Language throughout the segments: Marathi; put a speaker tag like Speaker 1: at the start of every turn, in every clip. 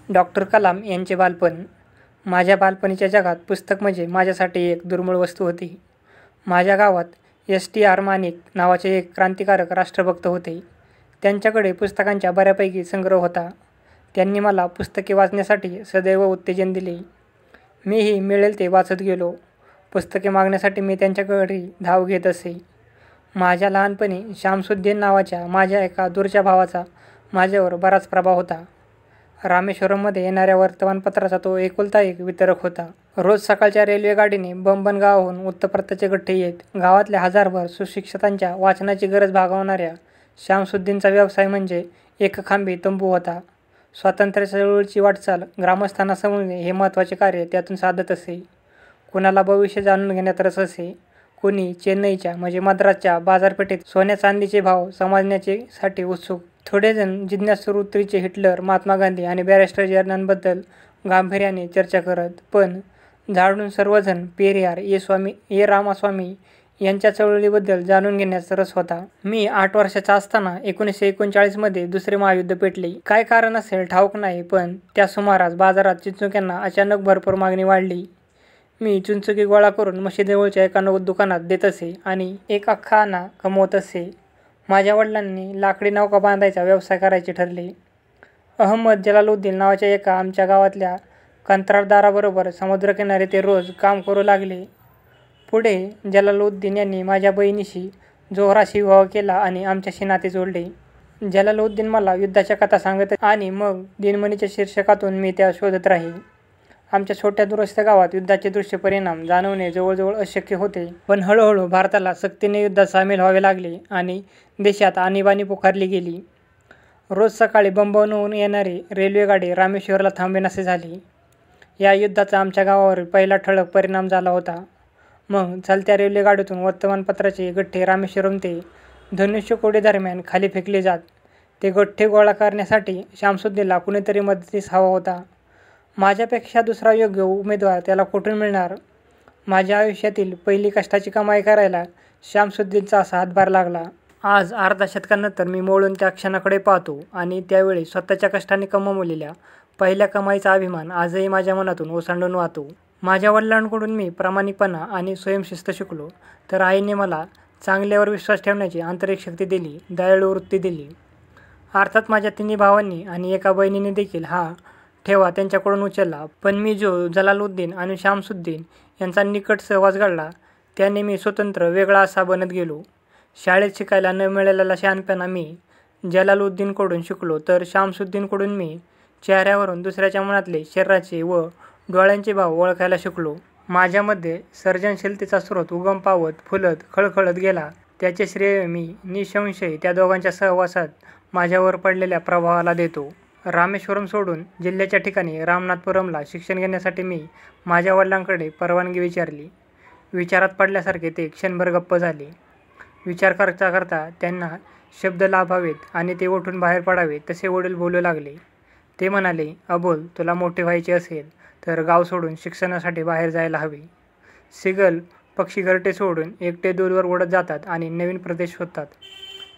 Speaker 1: डॉक्टर कलाम यांचे बालपण. माझ्या बालपणीच्या जगात पुस्तक म्हणजे माझ्यासाठी एक दुर्मिळ वस्तू होती. माझ्या गावात एस.टी.आर. माणिक नावाचे एक क्रांतिकारक राष्ट्रभक्त होते. त्यांच्याकडे पुस्तकांचा बऱ्यापैकी संग्रह होता. त्यांनी मला पुस्तके वाचण्यासाठी सदैव उत्तेजन दिले. मीही मिळेल ते वाचत गेलो. पुस्तके मागण्यासाठी मी त्यांच्या घरी धाव घेत असे. माझ्या लहानपणी शामसुद्दीन नावाच्या माझ्या एका दूरच्या भावाचा माझ्यावर बराच प्रभाव होता. रामेश्वरममध्ये येणाऱ्या वर्तमानपत्राचा तो एकुलता एक वितरक होता. रोज सकाळच्या रेल्वेगाडीने बंबन गावाहून वृत्तपत्राचे गठ्ठे येत. गावातल्या हजारभर सुशिक्षितांच्या वाचनाची गरज भागवणाऱ्या शामसुद्दीनचा व्यवसाय म्हणजे एकखांबी तंबू होता. स्वातंत्र्य चळवळीची वाटचाल ग्रामस्थांना समजणे हे महत्त्वाचे कार्य त्यातून साधत असे. कुणाला भविष्य जाणून घेण्यात रस असे, कुणी चेन्नईच्या म्हणजे मद्रासच्या बाजारपेठेत सोन्या चांदीचे भाव समजण्यासाठी उत्सुक. थोडेजण जिज्ञासू वृत्तीचे हिटलर, महात्मा गांधी आणि बॅरिस्टर जर्नांबद्दल गांभीर्याने चर्चा करत. पण झाडून सर्वजण पेरियार, ए. रामास्वामी यांच्या चळवळीबद्दल जाणून घेण्याचा रस होता. मी 8 वर्षाचा असताना 1939मध्ये दुसरे महायुद्ध पेटले. काय कारण असेल ठाऊक नाही, पण त्या सुमारास बाजारात चिंचुक्यांना अचानक भरपूर मागणी वाढली. मी चिंचुकी गोळा करून मशिदीजवळच्या एका दुकानात देत असे आणि एक अख्खा आणा कमवत असे. माझ्या वडिलांनी लाकडी नौका बांधायचा व्यवसाय करायचे ठरले. अहमद जलालुद्दीन नावाच्या एका आमच्या गावातल्या कंत्राटदाराबरोबर समुद्रकिनारी ते रोज काम करू लागले. पुढे जलालुद्दीन यांनी माझ्या बहिणीशी जोहराशी विवाह केला आणि आमच्याशी नाते जोडले. जलालुद्दीन मला युद्धाच्या कथा सांगत आणि मग दिनमणीच्या शीर्षकातून मी त्या शोधत राही. आमच्या छोट्या दूरस्थ गावात युद्धाचे दृश्य परिणाम जाणवणे जवळजवळ अशक्य होते. पण हळूहळू भारताला सक्तीने युद्धात सामील व्हावे लागले आणि देशात आणीबाणी पुकारली गेली. रोज सकाळी बंबवून येणारी रेल्वेगाडी रामेश्वरला थांबेनासे झाली. या युद्धाचा आमच्या गावावर पहिला ठळक परिणाम झाला होता. मग चालत्या रेल्वेगाडीतून वर्तमानपत्राचे गठ्ठे रामेश्वरम ते धनुष्यकोडी दरम्यान खाली फेकले जात. ते गठ्ठे गोळा करण्यासाठी शामसुद्दीनला कुणीतरी मदतीस हवा होता. माझ्यापेक्षा दुसरा योग्य उमेदवार त्याला कुठून मिळणार? माझ्या आयुष्यातील पहिली कष्टाची कमाई करायला शामसुद्दीनचा असा हातभार लागला. आज अर्ध्या शतकानंतर मी मोळून त्या क्षणाकडे पाहतो आणि त्यावेळी स्वतःच्या कष्टाने कमवलेल्या पहिल्या कमाईचा अभिमान आजही माझ्या मनातून ओसंडून वाहतो. माझ्या वडिलांकडून मी प्रामाणिकपणा आणि स्वयंशिस्त शिकलो, तर आईने मला चांगल्यावर विश्वास ठेवण्याची आंतरिक शक्ती दिली, दयाळू वृत्ती दिली. अर्थात माझ्या तिन्ही भावांनी आणि एका बहिणीने देखील हा ठेवा त्यांच्याकडून उचलला. पण मी जो जलालुद्दीन आणि शामसुद्दीन यांचा निकट सहवास घडला, त्याने मी स्वतंत्र वेगळा असा बनत गेलो. शाळेत शिकायला न मिळालेला शहाणपणा मी जलालुद्दीनकडून शिकलो, तर शामसुद्दीनकडून मी चेहऱ्यावरून दुसऱ्याच्या मनातले, शरीराचे व डोळ्यांचे भाव ओळखायला शिकलो. माझ्यामध्ये सर्जनशीलतेचा स्रोत उगम पावत, फुलत, खळखळत गेला. त्याचे श्रेय मी निःसंशय त्या दोघांच्या सहवासात माझ्यावर पडलेल्या प्रभावाला देतो. रामेश्वरम सोडून जिल्ह्याच्या ठिकाणी रामनाथपुरमला शिक्षण घेण्यासाठी मी माझ्या वडिलांकडे परवानगी विचारली. विचारात पडल्यासारखे ते क्षणभर गप्प झाले. विचार करता करता त्यांना शब्द लाभावेत आणि ते उठून बाहेर पडावे तसे वडील बोलू लागले. ते म्हणाले, अबोल, तुला मोठे व्हायचे असेल तर गाव सोडून शिक्षणासाठी बाहेर जायला हवे. सिगल पक्षी घरटे सोडून एकटे दूरवर उडत जातात आणि नवीन प्रदेश शोधतात.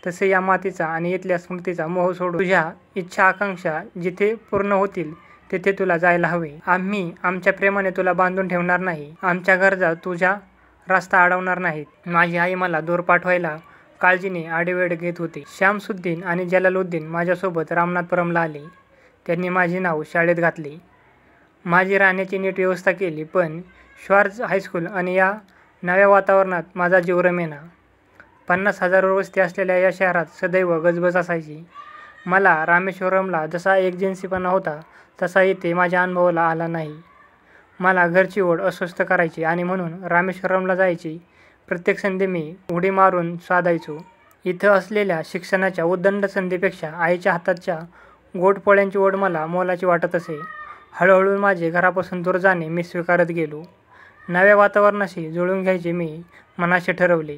Speaker 1: तसे या मातीचा आणि इथल्या स्मृतीचा मोह सोडून तुझ्या इच्छा आकांक्षा जिथे पूर्ण होतील तिथे तुला जायला हवे. आम्ही आमच्या प्रेमाने तुला बांधून ठेवणार नाही. आमच्या गरजा तुझ्या रास्ता अडवणार नाहीत. माझी आई मला दूर पाठवायला काळजीने आढेवेढ घेत होती. शामसुद्दीन आणि जलालुद्दीन माझ्यासोबत रामनाथपुरमला आले. त्यांनी माझे नाव शाळेत घातले. माझी राहण्याची नीट व्यवस्था केली. पण श्वार्ज हायस्कूल आणि या नव्या वातावरणात माझा जीव रमेना. 50,000 वस्ती असलेल्या या शहरात सदैव गजबज असायची. मला रामेश्वरमला जसा एकजिनसीपणा होता तसा इथे माझ्या अनुभवाला आला नाही. मला घरची ओढ अस्वस्थ करायची आणि म्हणून रामेश्वरमला जायची प्रत्येक संधी मी उडी मारून साधायचो. इथं असलेल्या शिक्षणाच्या उदंड संधीपेक्षा आईच्या हाताच्या गोड पोळ्यांची ओढ मला मोलाची वाटत असे. हळूहळू माझे घरापासून दूर जाणे मी स्वीकारत गेलो. नव्या वातावरणाशी जुळून घ्यायचे मी मनाशी ठरवले,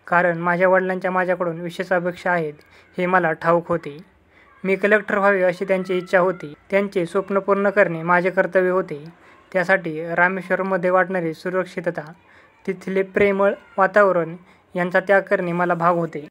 Speaker 1: कारण माझ्या वडिलांच्या माझ्याकडून विशेष अपेक्षा आहेत हे मला ठाऊक होते. मी कलेक्टर व्हावे अशी त्यांची इच्छा होती. त्यांचे स्वप्न पूर्ण करणे माझे कर्तव्य होते. त्यासाठी रामेश्वरममध्ये वाटणारी सुरक्षितता, तिथले प्रेमळ वातावरण यांचा त्याग करणे मला भाग होते.